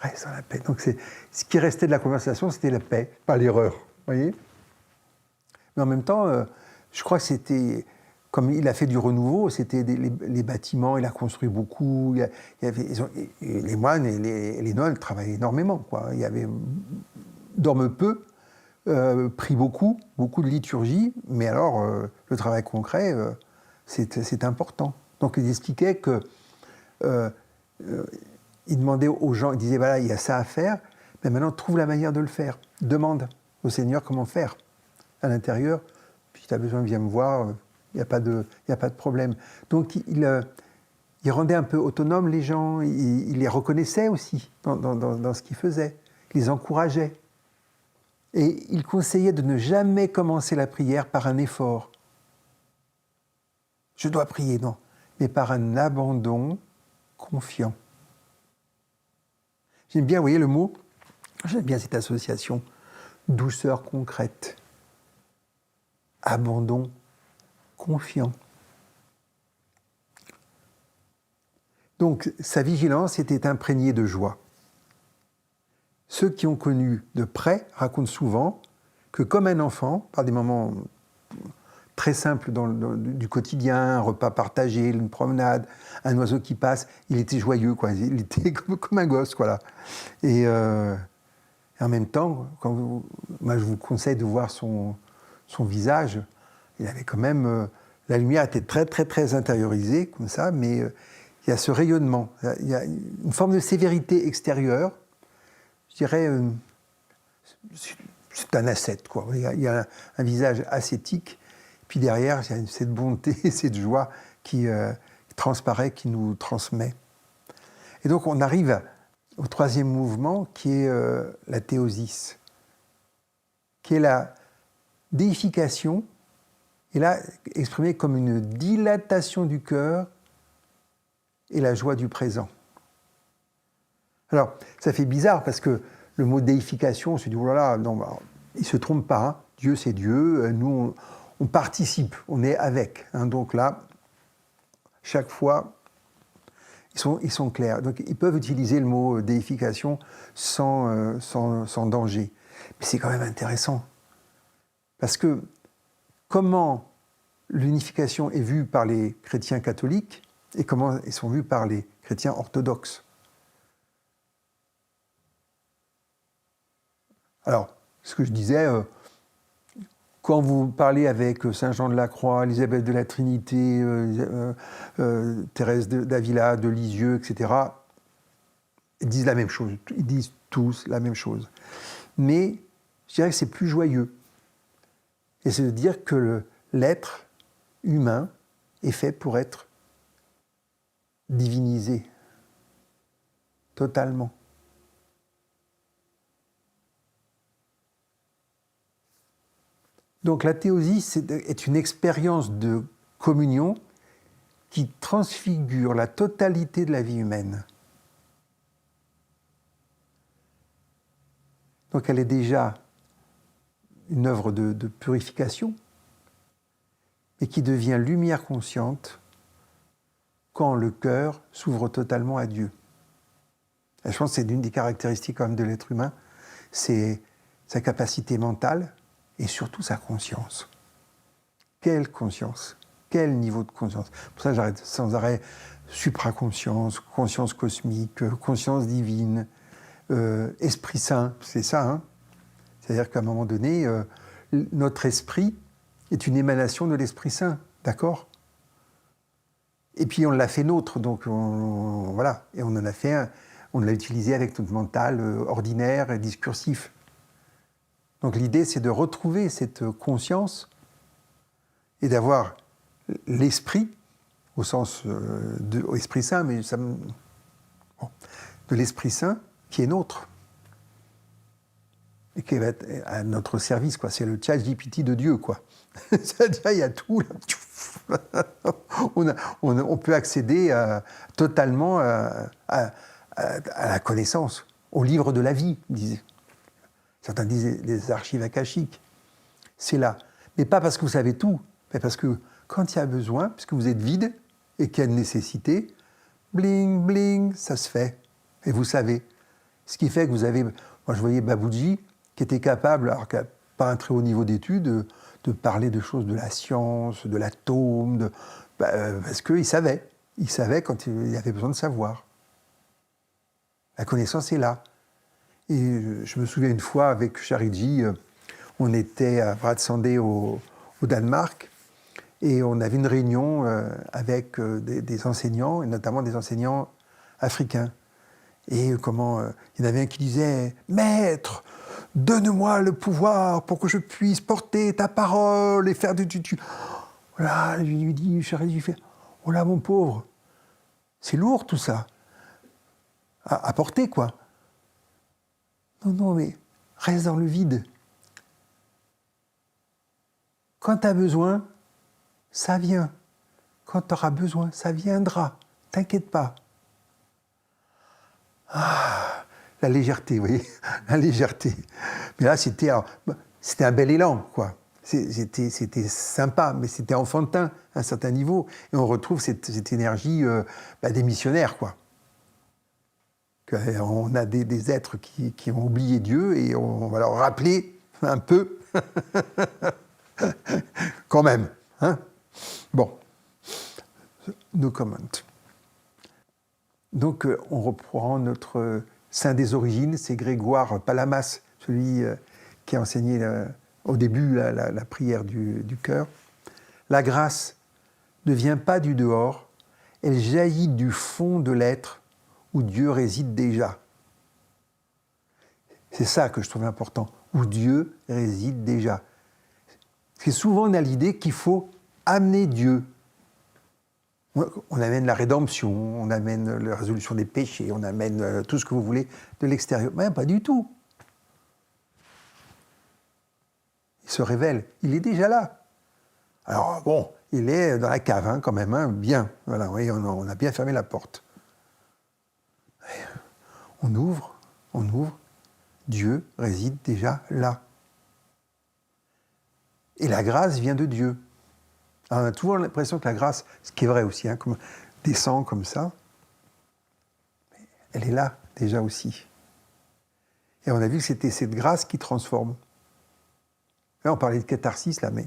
[SPEAKER 1] Reste dans la paix. Donc, ce qui restait de la conversation, c'était la paix, pas l'erreur. Vous voyez ? Mais en même temps, je crois que c'était, comme il a fait du renouveau, c'était les bâtiments, il a construit beaucoup. Les moines et les nonnes travaillaient énormément, quoi. Dorment peu, prient beaucoup de liturgie, mais alors le travail concret, c'est important. Donc il expliquait que il demandait aux gens, il disait voilà, il y a ça à faire, mais maintenant trouve la manière de le faire. Demande au Seigneur comment faire à l'intérieur. Puis si tu as besoin, viens me voir, il n'y a pas de problème. Donc il rendait un peu autonomes les gens, il les reconnaissait aussi dans ce qu'ils faisaient, il les encourageait. Et il conseillait de ne jamais commencer la prière par un effort. Je dois prier, non, mais par un abandon confiant. J'aime bien, vous voyez le mot, j'aime bien cette association, douceur concrète, abandon confiant. Donc sa vigilance était imprégnée de joie. Ceux qui ont connu de près racontent souvent que comme un enfant, par des moments très simples du quotidien, un repas partagé, une promenade, un oiseau qui passe, il était joyeux, quoi. Il était comme un gosse, voilà. Et en même temps, moi je vous conseille de voir son visage, il avait quand même, la lumière était très très très intériorisée, comme ça, mais il y a ce rayonnement, il y a une forme de sévérité extérieure, je dirais, c'est un ascète, quoi. Il y a un visage ascétique, puis derrière, il y a cette bonté, cette joie qui transparaît, qui nous transmet. Et donc, on arrive au troisième mouvement, qui est la théosis, qui est la déification, et là, exprimée comme une dilatation du cœur et la joie du présent. Alors, ça fait bizarre parce que le mot déification, on se dit, oh là là, non, bah, il ne se trompe pas, hein. Dieu c'est Dieu, nous on participe, on est avec. Hein. Donc là, chaque fois, ils sont clairs. Donc ils peuvent utiliser le mot déification sans danger. Mais c'est quand même intéressant. Parce que comment l'unification est vue par les chrétiens catholiques et comment ils sont vus par les chrétiens orthodoxes. Alors, ce que je disais, quand vous parlez avec Saint Jean de la Croix, Élisabeth de la Trinité, Thérèse d'Avila, de Lisieux, etc., ils disent la même chose. Ils disent tous la même chose. Mais je dirais que c'est plus joyeux. Et c'est de dire que l'être humain est fait pour être divinisé, totalement. Donc la théosie est une expérience de communion qui transfigure la totalité de la vie humaine. Donc elle est déjà une œuvre de purification, et qui devient lumière consciente quand le cœur s'ouvre totalement à Dieu. Et je pense que c'est l'une des caractéristiques quand même de l'être humain, c'est sa capacité mentale et surtout sa conscience. Quelle conscience? Quel niveau de conscience? Pour ça, j'arrête sans arrêt supraconscience, conscience cosmique, conscience divine, Esprit Saint, c'est ça. Hein. C'est-à-dire qu'à un moment donné, notre esprit est une émanation de l'Esprit Saint, d'accord? Et puis on l'a fait nôtre, donc voilà, et on en a fait on l'a utilisé avec notre mental ordinaire et discursif. Donc l'idée, c'est de retrouver cette conscience et d'avoir l'esprit, au sens de Esprit Saint, mais ça, bon, de l'Esprit Saint qui est nôtre et qui va être à notre service, quoi. C'est le ChatGPT de Dieu, quoi. C'est-à-dire, il y a tout là. On peut accéder totalement à la connaissance, au livre de la vie, disait. Certains disent les archives akashiques. C'est là. Mais pas parce que vous savez tout, mais parce que quand il y a besoin, puisque vous êtes vide et qu'il y a une nécessité, bling, bling, ça se fait. Et vous savez. Ce qui fait que vous avez... Moi, je voyais Baboudji, qui était capable, alors qu'il n'a pas un très haut niveau d'études, de parler de choses de la science, de l'atome, parce qu'il savait. Il savait quand il avait besoin de savoir. La connaissance est là. Et je me souviens une fois, avec Charidji, on était à Bratsandé au Danemark, et on avait une réunion avec des enseignants, et notamment des enseignants africains. Et il y en avait un qui disait « Maître, donne-moi le pouvoir pour que je puisse porter ta parole et faire du tutu. » Voilà, je lui dis, Charidji fait « Oh là, mon pauvre, c'est lourd tout ça, à porter quoi. » Non, non, mais reste dans le vide. Quand tu as besoin, ça vient. Quand tu auras besoin, ça viendra. T'inquiète pas. Ah, la légèreté, vous voyez, la légèreté. Mais là, c'était un bel élan, quoi. C'était sympa, mais c'était enfantin à un certain niveau. Et on retrouve cette énergie des missionnaires, quoi. On a des êtres qui ont oublié Dieu et on va leur rappeler un peu, quand même. Hein, bon, no comment. Donc on reprend notre saint des origines, c'est Grégoire Palamas, celui qui a enseigné au début la prière du cœur. La grâce ne vient pas du dehors, elle jaillit du fond de l'être où Dieu réside déjà. C'est ça que je trouve important, où Dieu réside déjà. Parce que souvent on a l'idée qu'il faut amener Dieu. On amène la rédemption, on amène la résolution des péchés, on amène tout ce que vous voulez de l'extérieur. Mais pas du tout. Il se révèle, il est déjà là. Alors bon, il est dans la cave hein, quand même, hein, bien. Voilà, oui, on a bien fermé la porte. on ouvre, Dieu réside déjà là. Et la grâce vient de Dieu. Alors, on a toujours l'impression que la grâce, ce qui est vrai aussi, comme descend comme ça, elle est là déjà aussi. Et on a vu que c'était cette grâce qui transforme. Là, on parlait de catharsis, là, mais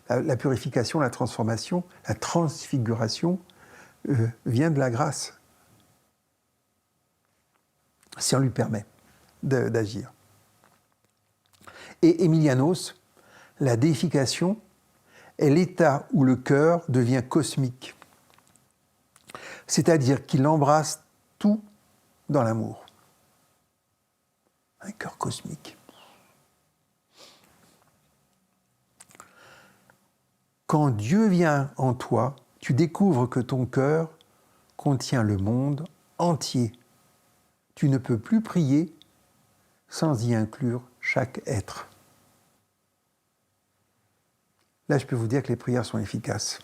[SPEAKER 1] la purification, la transformation, la transfiguration vient de la grâce. Si on lui permet d'agir. Et Emilianos, la déification est l'état où le cœur devient cosmique. C'est-à-dire qu'il embrasse tout dans l'amour. Un cœur cosmique. Quand Dieu vient en toi, tu découvres que ton cœur contient le monde entier. Tu ne peux plus prier sans y inclure chaque être. Là, je peux vous dire que les prières sont efficaces.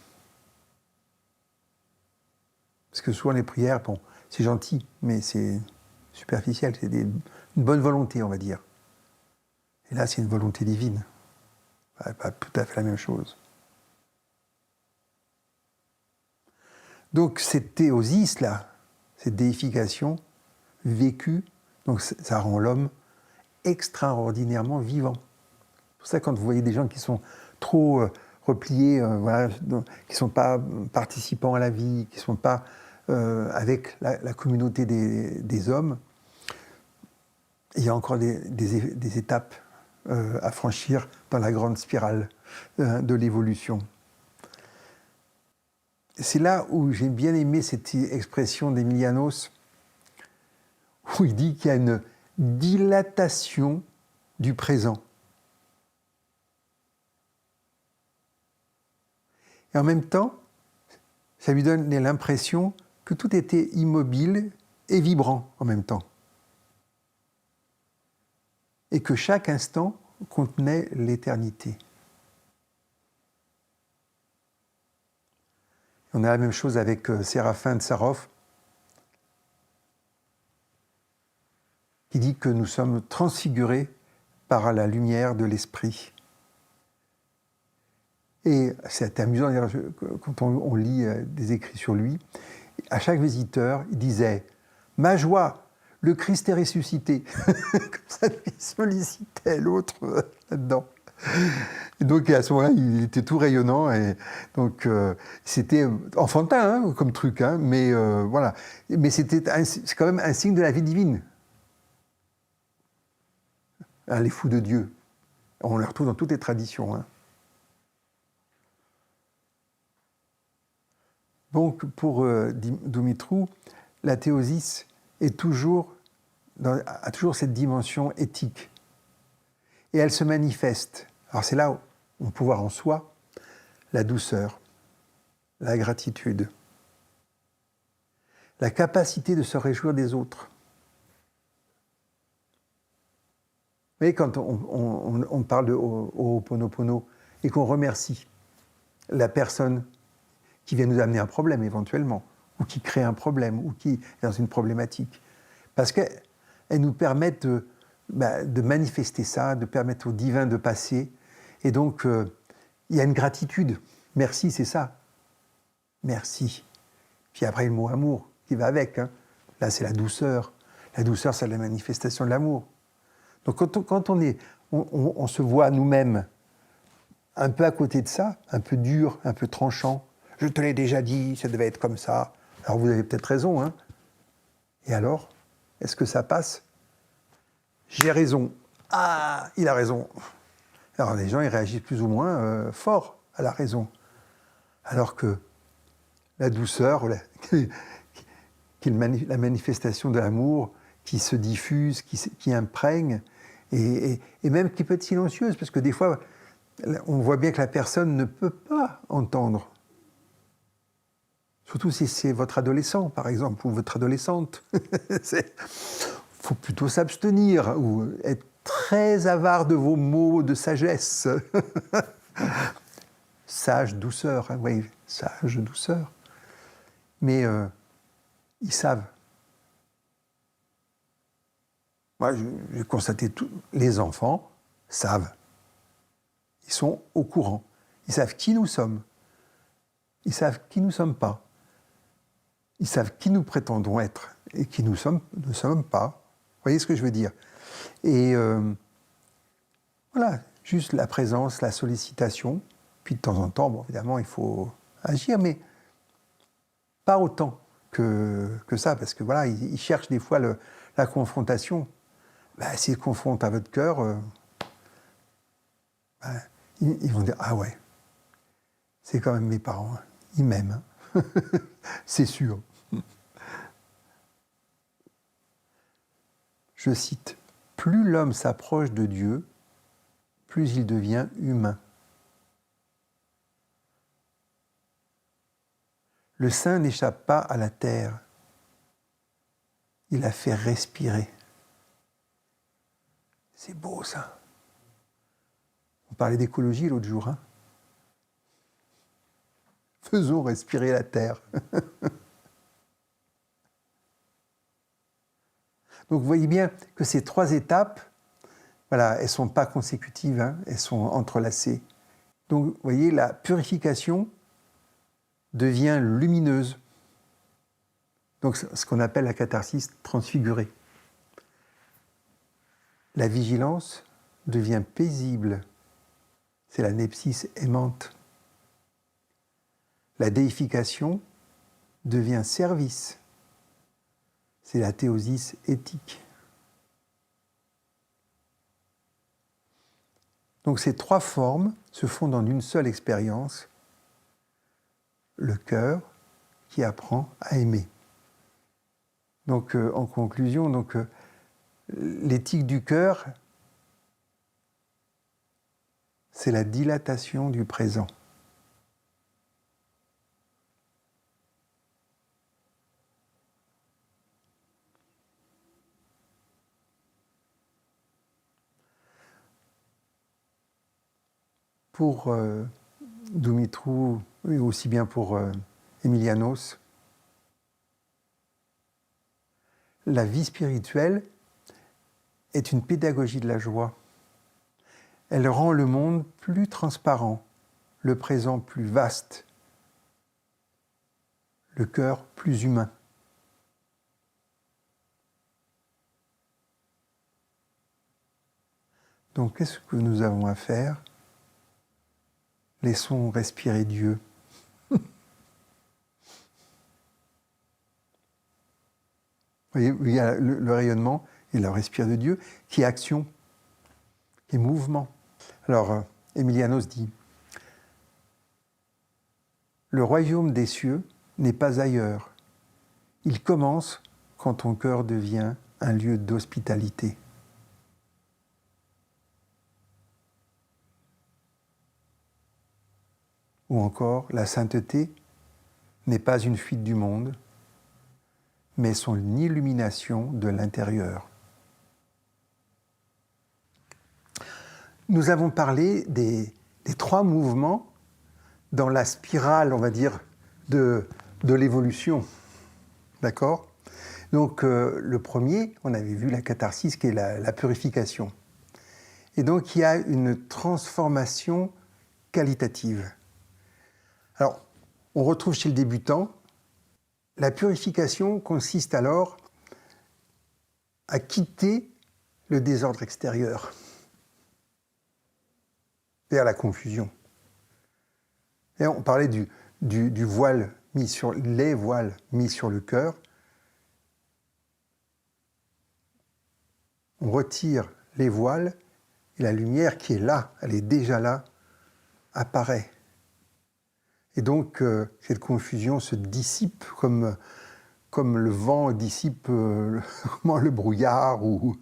[SPEAKER 1] Parce que souvent les prières, bon, c'est gentil, mais c'est superficiel, c'est une bonne volonté, on va dire. Et là, c'est une volonté divine. Pas tout à fait la même chose. Donc cette théosis, là, cette déification vécue, donc ça rend l'homme extraordinairement vivant. C'est pour ça que quand vous voyez des gens qui sont trop repliés, voilà, qui ne sont pas participants à la vie, qui ne sont pas avec la communauté des hommes, il y a encore des étapes à franchir dans la grande spirale de l'évolution. C'est là où j'ai bien aimé cette expression d'Emilianos, où il dit qu'il y a une dilatation du présent. Et en même temps, ça lui donne l'impression que tout était immobile et vibrant en même temps. Et que chaque instant contenait l'éternité. On a la même chose avec Séraphin de Sarov, qui dit que nous sommes transfigurés par la lumière de l'esprit. Et c'est amusant, quand on lit des écrits sur lui, à chaque visiteur, il disait « Ma joie, le Christ est ressuscité ». Comme ça, il sollicitait l'autre là-dedans. Et donc à ce moment-là, il était tout rayonnant. Et donc c'était enfantin comme truc, mais voilà. Mais c'est quand même un signe de la vie divine. Les fous de Dieu. On les retrouve dans toutes les traditions. Donc, pour Dumitru, la théosis a toujours cette dimension éthique. Et elle se manifeste. Alors, c'est là où on peut voir en soi la douceur, la gratitude, la capacité de se réjouir des autres. Vous voyez, quand on parle de Ho'oponopono et qu'on remercie la personne qui vient nous amener un problème éventuellement, ou qui crée un problème, ou qui est dans une problématique. Parce qu'elles nous permettent de manifester ça, de permettre au divin de passer. Et donc, il y a une gratitude. Merci, c'est ça. Merci. Puis après, le mot amour qui va avec. Là, c'est la douceur. La douceur, c'est la manifestation de l'amour. Donc, quand on se voit nous-mêmes un peu à côté de ça, un peu dur, un peu tranchant, je te l'ai déjà dit, ça devait être comme ça. Alors vous avez peut-être raison, Et alors, est-ce que ça passe? J'ai raison. Ah, il a raison. Alors les gens, ils réagissent plus ou moins fort à la raison. Alors que la douceur, la manifestation de l'amour qui se diffuse, qui imprègne, et même qui peut être silencieuse, parce que des fois, on voit bien que la personne ne peut pas entendre. Surtout si c'est votre adolescent, par exemple, ou votre adolescente. Il faut plutôt s'abstenir, ou être très avare de vos mots de sagesse. Sage, douceur, oui, sage, douceur. Mais ils savent. Moi, j'ai constaté tout. Les enfants savent. Ils sont au courant. Ils savent qui nous sommes. Ils savent qui nous sommes pas. Ils savent qui nous prétendons être et qui nous ne sommes pas. Vous voyez ce que je veux dire? Et voilà, juste la présence, la sollicitation. Puis de temps en temps, bon, évidemment, il faut agir, mais pas autant que ça, parce que voilà, ils cherchent des fois la confrontation. Ben, s'ils confrontent à votre cœur, ben, ils vont dire « Ah ouais, c'est quand même mes parents, hein. Ils m'aiment, hein. » C'est sûr. Je cite, « Plus l'homme s'approche de Dieu, plus il devient humain. Le saint n'échappe pas à la terre. Il la fait respirer. » C'est beau, ça. On parlait d'écologie l'autre jour, hein. Faisons respirer la terre. Donc vous voyez bien que ces 3 étapes, voilà, elles ne sont pas consécutives, hein, elles sont entrelacées. Donc vous voyez, la purification devient lumineuse. Donc ce qu'on appelle la catharsis transfigurée. La vigilance devient paisible. C'est la nepsis aimante. La déification devient service. C'est la théosis éthique. Donc ces 3 formes se fondent en une seule expérience, le cœur qui apprend à aimer. Donc en conclusion, l'éthique du cœur, c'est la dilatation du présent. Pour Dumitru, et aussi bien pour Emilianos, la vie spirituelle est une pédagogie de la joie. Elle rend le monde plus transparent, le présent plus vaste, le cœur plus humain. Donc, qu'est-ce que nous avons à faire? Laissons respirer Dieu. Vous voyez, il y a le rayonnement et le respire de Dieu qui est action, qui est mouvement. Alors, Emilianos dit, « Le royaume des cieux n'est pas ailleurs. Il commence quand ton cœur devient un lieu d'hospitalité. » Ou encore, la sainteté n'est pas une fuite du monde, mais son illumination de l'intérieur. Nous avons parlé des 3 mouvements dans la spirale, on va dire, de l'évolution. D'accord? Donc, le premier, on avait vu la catharsis, qui est la purification. Et donc, il y a une transformation qualitative. Alors, on retrouve chez le débutant, la purification consiste alors à quitter le désordre extérieur vers la confusion. Et on parlait du voile mis sur les voiles mis sur le cœur. On retire les voiles et la lumière qui est là, elle est déjà là, apparaît. Et donc, cette confusion se dissipe comme le vent dissipe le brouillard ou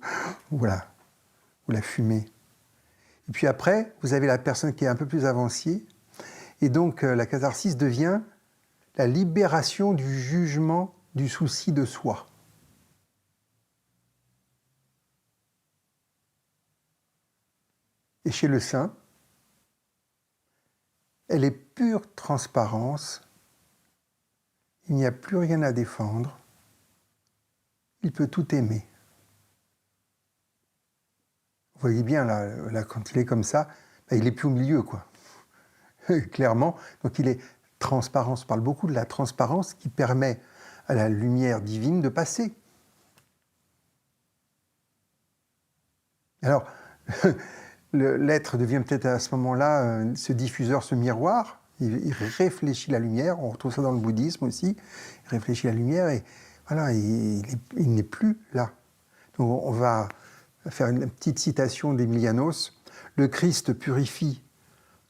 [SPEAKER 1] la fumée. Et puis après, vous avez la personne qui est un peu plus avancée, et donc la catharsis devient la libération du jugement, du souci de soi. Et chez le saint, elle est pure transparence, il n'y a plus rien à défendre, il peut tout aimer. Vous voyez bien, là, quand il est comme ça, il n'est plus au milieu, quoi. Clairement. Donc il est transparent. On parle beaucoup de la transparence qui permet à la lumière divine de passer. Alors, l'être devient peut-être à ce moment-là ce diffuseur, ce miroir. Il réfléchit la lumière. On retrouve ça dans le bouddhisme aussi. Il réfléchit la lumière et voilà, il n'est plus là. Donc on va faire une petite citation d'Emilianos. Le Christ purifie,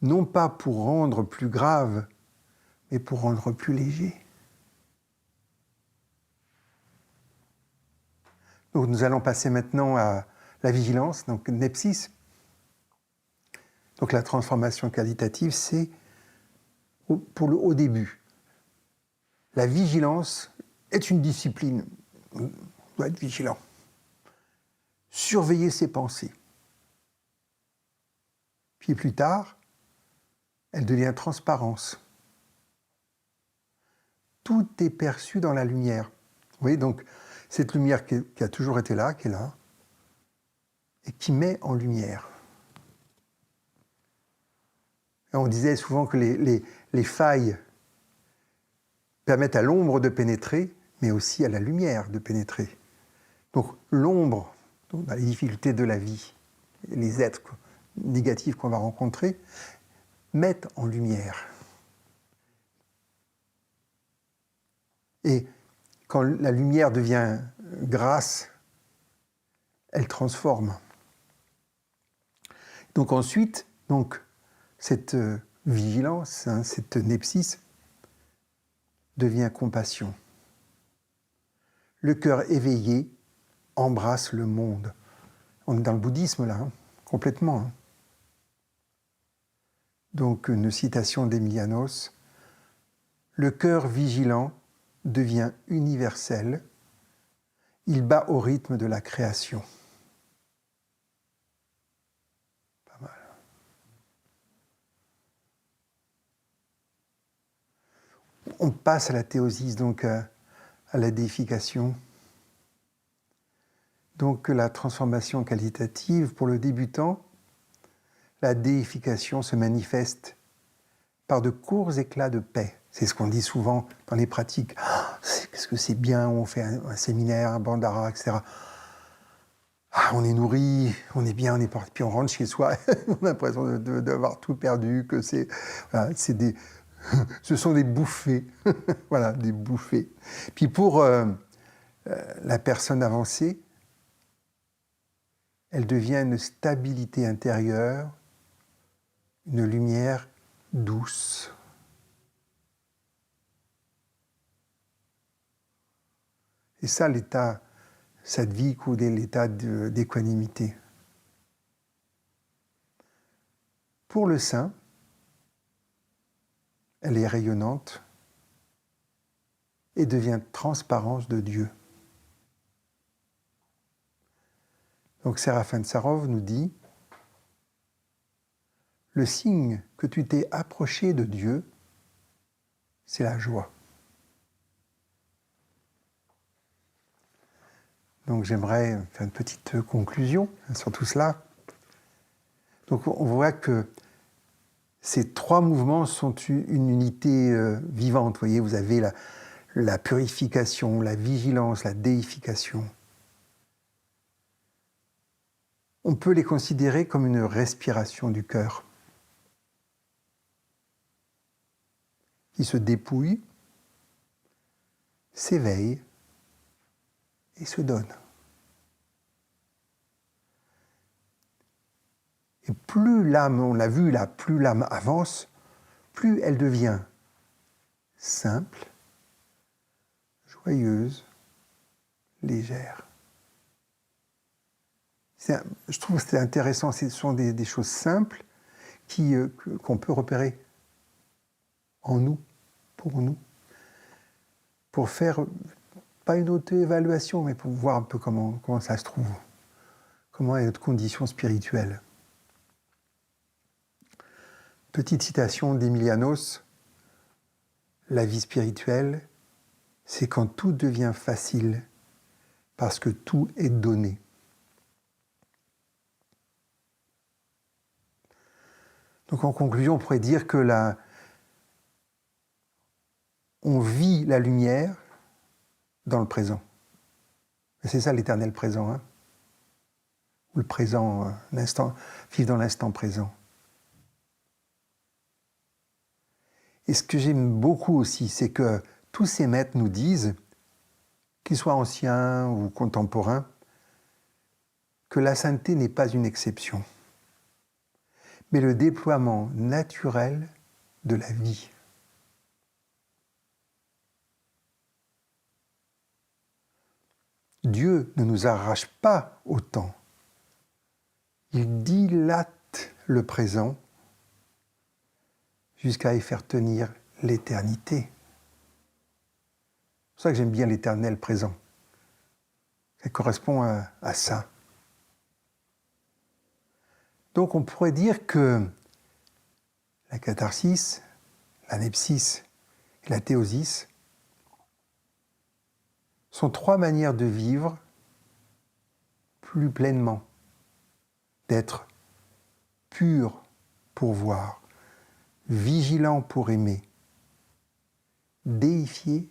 [SPEAKER 1] non pas pour rendre plus grave, mais pour rendre plus léger. Donc nous allons passer maintenant à la vigilance, donc nepsis. Donc la transformation qualitative, c'est au début. La vigilance est une discipline. On doit être vigilant. Surveiller ses pensées. Puis plus tard, elle devient transparence. Tout est perçu dans la lumière. Vous voyez, donc, cette lumière qui a toujours été là, qui est là, et qui met en lumière. Et on disait souvent que les failles permettent à l'ombre de pénétrer, mais aussi à la lumière de pénétrer. Donc l'ombre, dans les difficultés de la vie, les êtres négatifs qu'on va rencontrer, mettent en lumière. Et quand la lumière devient grâce, elle transforme. Donc ensuite, cette vigilance, cette nepsis, devient compassion. Le cœur éveillé embrasse le monde. On est dans le bouddhisme là, complètement. Donc une citation d'Emilianos. Le cœur vigilant devient universel. Il bat au rythme de la création. Pas mal. On passe à la théosis, donc à la déification. Donc la transformation qualitative, pour le débutant, la déification se manifeste par de courts éclats de paix. C'est ce qu'on dit souvent dans les pratiques. Qu'est-ce que c'est bien, on fait un séminaire, un bandhara, etc. On est nourri, on est bien, on est parti, puis on rentre chez soi, on a l'impression d'avoir tout perdu, que ce sont des bouffées, voilà, des bouffées. Puis pour la personne avancée, elle devient une stabilité intérieure, une lumière douce. C'est ça l'état sattvique ou l'état d'équanimité. Pour le saint, elle est rayonnante et devient transparence de Dieu. Donc Séraphin de Sarov nous dit « Le signe que tu t'es approché de Dieu, c'est la joie. » Donc j'aimerais faire une petite conclusion sur tout cela. Donc on voit que ces trois mouvements sont une unité vivante. Vous voyez, vous avez la purification, la vigilance, la déification. On peut les considérer comme une respiration du cœur qui se dépouille, s'éveille et se donne. Et plus l'âme, on l'a vu là, plus l'âme avance, plus elle devient simple, joyeuse, légère. Je trouve que c'est intéressant, ce sont des choses simples qu'on peut repérer en nous, pour faire, pas une auto-évaluation, mais pour voir un peu comment ça se trouve, comment est notre condition spirituelle. Petite citation d'Emilianos, « La vie spirituelle, c'est quand tout devient facile, parce que tout est donné. » Donc en conclusion, on pourrait dire que on vit la lumière dans le présent. Et c'est ça l'éternel présent, hein? Ou le présent, l'instant, vivre dans l'instant présent. Et ce que j'aime beaucoup aussi, c'est que tous ces maîtres nous disent, qu'ils soient anciens ou contemporains, que la sainteté n'est pas une exception, mais le déploiement naturel de la vie. Dieu ne nous arrache pas au temps. Il dilate le présent jusqu'à y faire tenir l'éternité. C'est pour ça que j'aime bien l'éternel présent. Ça correspond à ça. Donc on pourrait dire que la catharsis, l'anepsis et la théosis sont trois manières de vivre plus pleinement, d'être pur pour voir, vigilant pour aimer, déifié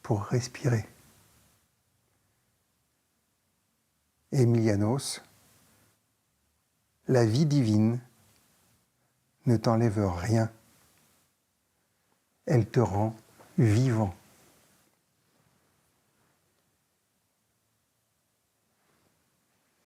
[SPEAKER 1] pour respirer. Emilianos, la vie divine ne t'enlève rien, elle te rend vivant.